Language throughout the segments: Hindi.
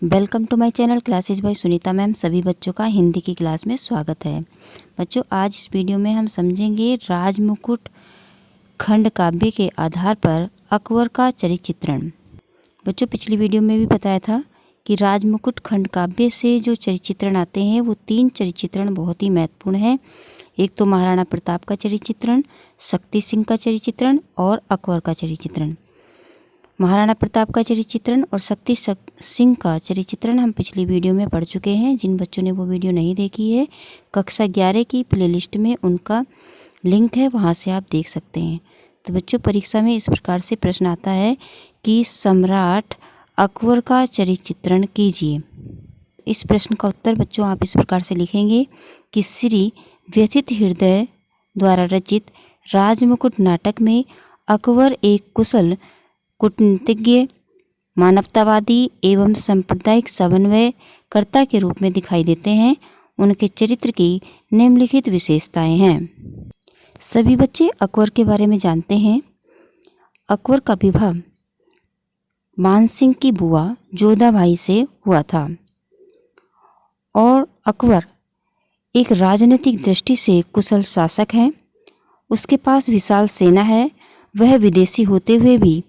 Welcome to my channel classes by Sunita ma'am. सभी बच्चों का हिंदी की क्लास में स्वागत है। बच्चों, आज इस वीडियो में हम समझेंगे राजमुकुट खंड काव्य के आधार पर अकबर का चरित्र चित्रण। बच्चों, पिछली वीडियो में भी बताया था कि राजमुकुट खंड काव्य से जो चरित्र चित्रण आते हैं वो 3 चरित्र चित्रण बहुत ही महत्वपूर्ण है। एक तो महाराणा प्रताप का चरित्र चित्रण, शक्ति सिंह का चरित्र चित्रण और अकबर का चरित्र चित्रण। महाराणा प्रताप का चरित्र चित्रण और शक्ति सिंह का चरित्र चित्रण हम पिछली वीडियो में पढ़ चुके हैं। जिन बच्चों ने वो वीडियो नहीं देखी है, कक्षा 11 की प्लेलिस्ट में उनका लिंक है, वहाँ से आप देख सकते हैं। तो बच्चों, परीक्षा में इस प्रकार से प्रश्न आता है कि सम्राट अकबर का चरित्र चित्रण कीजिए। इस प्रश्न का उत्तर बच्चों आप इस प्रकार से लिखेंगे कि श्री व्यथित हृदय द्वारा रचित राजमुकुट नाटक में अकबर एक कुशल कूटनीतिज्ञ, मानवतावादी एवं सांप्रदायिक समन्वयकर्ता के रूप में दिखाई देते हैं। उनके चरित्र की निम्नलिखित विशेषताएं हैं। सभी बच्चे अकबर के बारे में जानते हैं। अकबर का विवाह मानसिंह की बुआ जोधाबाई से हुआ था और अकबर एक राजनीतिक दृष्टि से कुशल शासक हैं। उसके पास विशाल सेना है। वह विदेशी होते हुए भी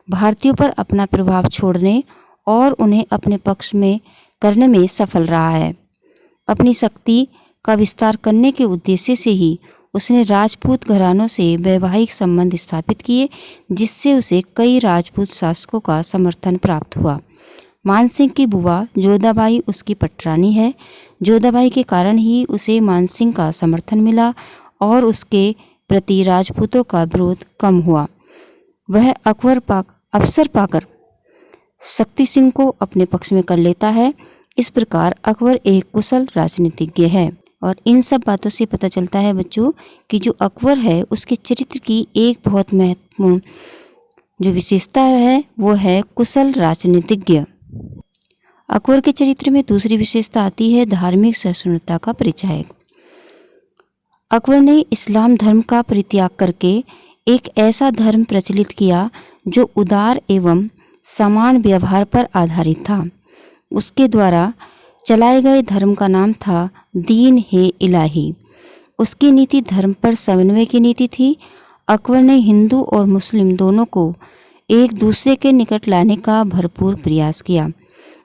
भारतीयों पर अपना प्रभाव छोड़ने और उन्हें अपने पक्ष में करने में सफल रहा है। अपनी शक्ति का विस्तार करने के उद्देश्य से ही उसने राजपूत घरानों से वैवाहिक संबंध स्थापित किए, जिससे उसे कई राजपूत शासकों का समर्थन प्राप्त हुआ। मानसिंह की बुआ जोधाबाई उसकी पटरानी है। जोधाबाई के कारण ही उसे मानसिंह का समर्थन मिला और उसके प्रति राजपूतों का विरोध कम हुआ। वह अवसर पाकर शक्ति सिंह को अपने पक्ष में कर लेता है। इस प्रकार अकबर एक कुशल राजनीतिज्ञ है। और इन सब बातों से पता चलता है बच्चों कि जो अकबर है उसके चरित्र की एक बहुत महत्वपूर्ण जो विशेषता है वो है कुशल राजनीतिज्ञ। अकबर के चरित्र में दूसरी विशेषता आती है धार्मिक सहिष्णुता का परिचायक। अकबर ने इस्लाम धर्म का परित्याग करके एक ऐसा धर्म प्रचलित किया जो उदार एवं समान व्यवहार पर आधारित था। उसके द्वारा चलाए गए धर्म का नाम था दीन है इलाही। उसकी नीति धर्म पर समन्वय की नीति थी। अकबर ने हिंदू और मुस्लिम दोनों को एक दूसरे के निकट लाने का भरपूर प्रयास किया।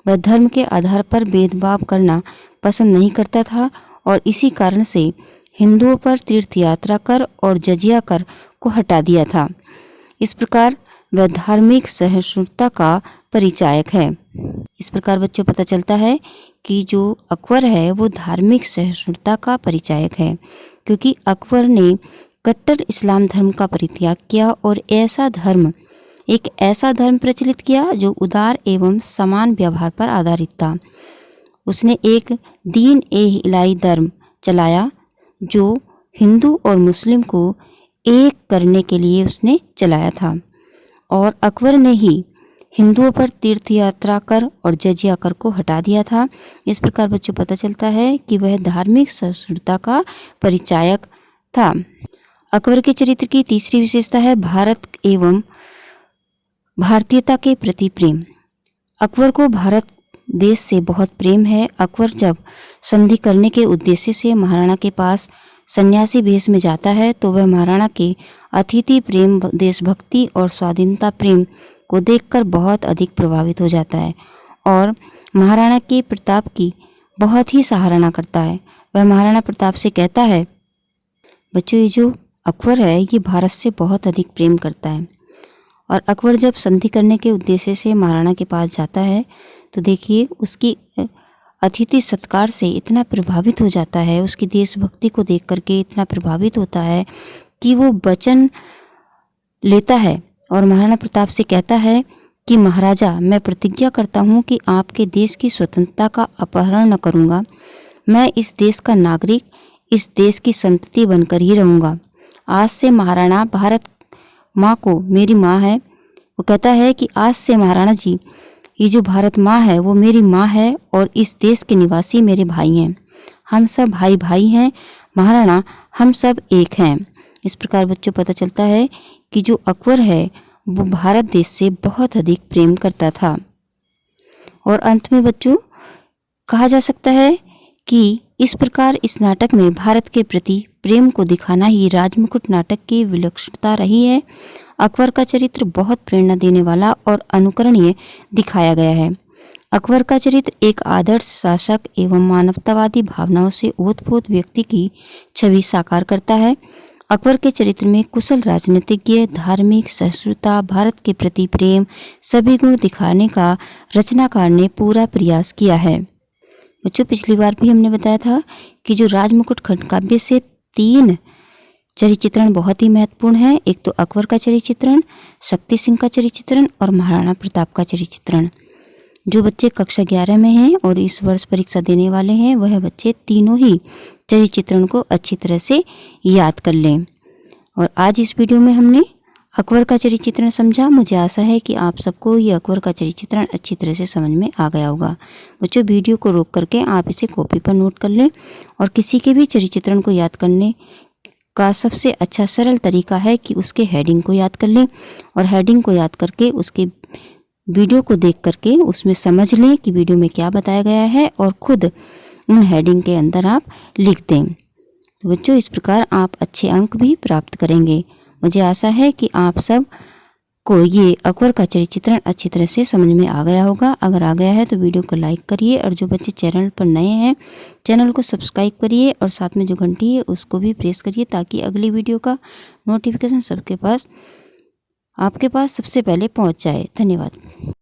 वह धर्म के आधार पर भेदभाव करना पसंद नहीं करता था और इसी कारण से हिंदुओं पर तीर्थ यात्रा कर और जजिया कर को हटा दिया था। इस प्रकार वह धार्मिक सहिष्णुता का परिचायक है। इस प्रकार बच्चों पता चलता है कि जो अकबर है वो धार्मिक सहिष्णुता का परिचायक है, क्योंकि अकबर ने कट्टर इस्लाम धर्म का परित्याग किया और एक ऐसा धर्म प्रचलित किया जो उदार एवं समान व्यवहार पर आधारित था। उसने एक दीन ए इलाही धर्म चलाया जो हिंदू और मुस्लिम को एक करने के लिए उसने चलाया था और अकबर ने ही हिंदुओं पर तीर्थ यात्रा कर और जजिया कर को हटा दिया था। इस प्रकार बच्चों पता चलता है कि वह धार्मिक सहिष्णुता का परिचायक था। अकबर के चरित्र की तीसरी विशेषता है भारत एवं भारतीयता के प्रति प्रेम। अकबर को भारत देश से बहुत प्रेम है। अकबर जब संधि करने के उद्देश्य से महाराणा के पास सन्यासी वेश में जाता है तो वह महाराणा के अतिथि प्रेम, देशभक्ति और स्वाधीनता प्रेम को देखकर बहुत अधिक प्रभावित हो जाता है और महाराणा के प्रताप की बहुत ही सराहना करता है। वह महाराणा प्रताप से कहता है, बच्चों ये जो अकबर है ये भारत से बहुत अधिक प्रेम करता है। और अकबर जब संधि करने के उद्देश्य से महाराणा के पास जाता है तो देखिए उसकी अतिथि सत्कार से इतना प्रभावित हो जाता है, उसकी देशभक्ति को देख करके इतना प्रभावित होता है कि वो वचन लेता है और महाराणा प्रताप से कहता है कि महाराजा, मैं प्रतिज्ञा करता हूँ कि आपके देश की स्वतंत्रता का अपहरण न करूँगा। मैं इस देश का नागरिक, इस देश की संतति बनकर ही रहूँगा। आज से महाराणा भारत माँ को मेरी माँ है। वो कहता है कि आज से महाराणा जी ये जो भारत माँ है वो मेरी माँ है और इस देश के निवासी मेरे भाई हैं। हम सब भाई भाई हैं महाराणा, हम सब एक हैं। इस प्रकार बच्चों पता चलता है कि जो अकबर है वो भारत देश से बहुत अधिक प्रेम करता था। और अंत में बच्चों कहा जा सकता है कि इस प्रकार इस नाटक में भारत के प्रति प्रेम को दिखाना ही राजमुकुट नाटक की विलक्षणता रही है। अकबर का चरित्र बहुत प्रेरणा देने वाला और अनुकरणीय दिखाया गया है। अकबर का चरित्र एक आदर्श शासक एवं मानवतावादी भावनाओं से ओतप्रोत व्यक्ति की छवि साकार करता है। अकबर के चरित्र में कुशल राजनीतिज्ञ, धार्मिक सहिष्णुता, भारत के प्रति प्रेम सभी गुण दिखाने का रचनाकार ने पूरा प्रयास किया है। बच्चों पिछली बार भी हमने बताया था कि जो राजमुकुट खंड काव्य से 3 चरिचित्रण बहुत ही महत्वपूर्ण है। एक तो अकबर का चरिचित्रण, शक्ति सिंह का चरिचित्रण और महाराणा प्रताप का चरिचित्रण। जो बच्चे कक्षा 11 में हैं और इस वर्ष परीक्षा देने वाले हैं वह बच्चे तीनों ही चरिचित्रण को अच्छी तरह से याद कर लें। और आज इस वीडियो में हमने अकबर का चरिचित्रण समझा। मुझे आशा है कि आप सबको ये अकबर का चरिचित्रण अच्छी तरह से समझ में आ गया होगा। बच्चों वीडियो को रोक करके आप इसे कॉपी पर नोट कर लें और किसी के भी चरिचित्रण को याद करने का सबसे अच्छा सरल तरीका है कि उसके हेडिंग को याद कर लें और हेडिंग को याद करके उसके वीडियो को देख करके उसमें समझ लें कि वीडियो में क्या बताया गया है और खुद उन हेडिंग के अंदर आप लिख दें। तो बच्चों इस प्रकार आप अच्छे अंक भी प्राप्त करेंगे। मुझे आशा है कि आप सब को ये अकबर का चरिचित्रण अच्छी तरह से समझ में आ गया होगा। अगर आ गया है तो वीडियो को लाइक करिए और जो बच्चे चैनल पर नए हैं चैनल को सब्सक्राइब करिए और साथ में जो घंटी है उसको भी प्रेस करिए ताकि अगली वीडियो का नोटिफिकेशन सबके पास आपके पास सबसे पहले पहुंच जाए। धन्यवाद।